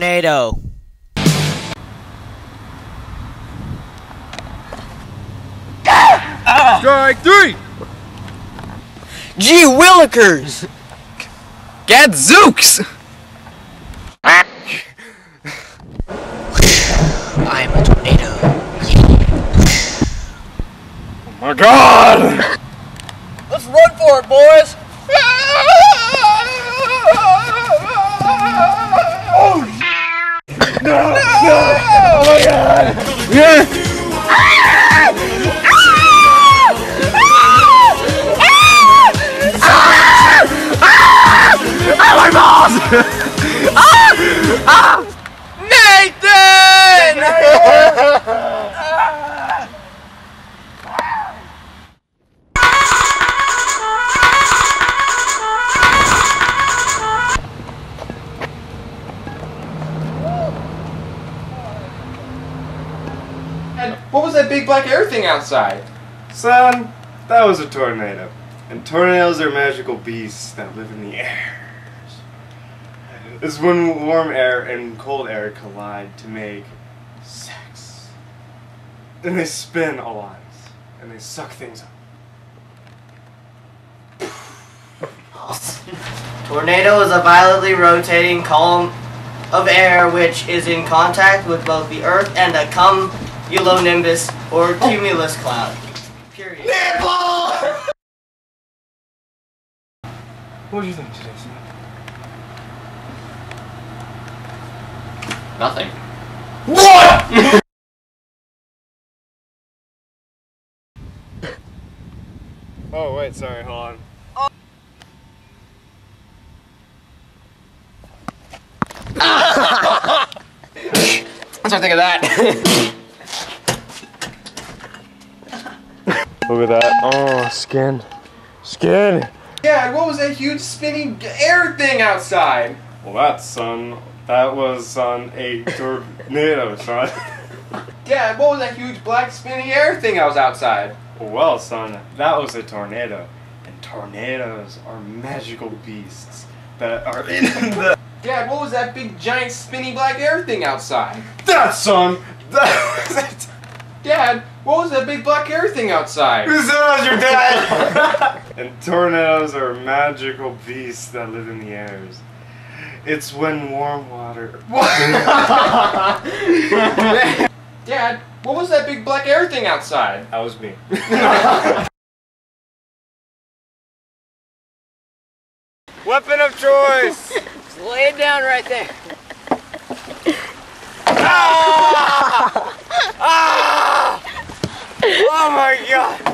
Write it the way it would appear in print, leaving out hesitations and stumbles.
tornado. Strike three! Gee willikers! Gadzooks! I am a tornado. Oh my god! Let's run for it, boys! Oh, no! No! Oh my god! Yeah! My balls! Nathan! What was that big black air thing outside? Son, that was a tornado. And tornadoes are magical beasts that live in the air. It's when warm air and cold air collide to make sex. And they spin a lot. And they suck things up. Tornado is a violently rotating column of air which is in contact with both the Earth and a cumulonimbus or cumulus cloud. Period. What do you think today, son? Nothing. What?! Oh wait, sorry, hold on. What's I think of that? Look at that. Oh, skin. Skin! Yeah, what was that huge spinning air thing outside? Well, that was a tornado, son. Dad, what was that huge black spinning air thing that was outside? Well, son, that was a tornado. And tornadoes are magical beasts that are in the... Dad, what was that big giant spinning black air thing outside? That, son! That was it! Dad, what was that big black air thing outside? Who said I was your dad? And tornadoes are magical beasts that live in the airs. It's when warm water... Dad, what was that big black air thing outside? That was me. Weapon of choice! Just lay it down right there. Ah! Ah! Oh my god!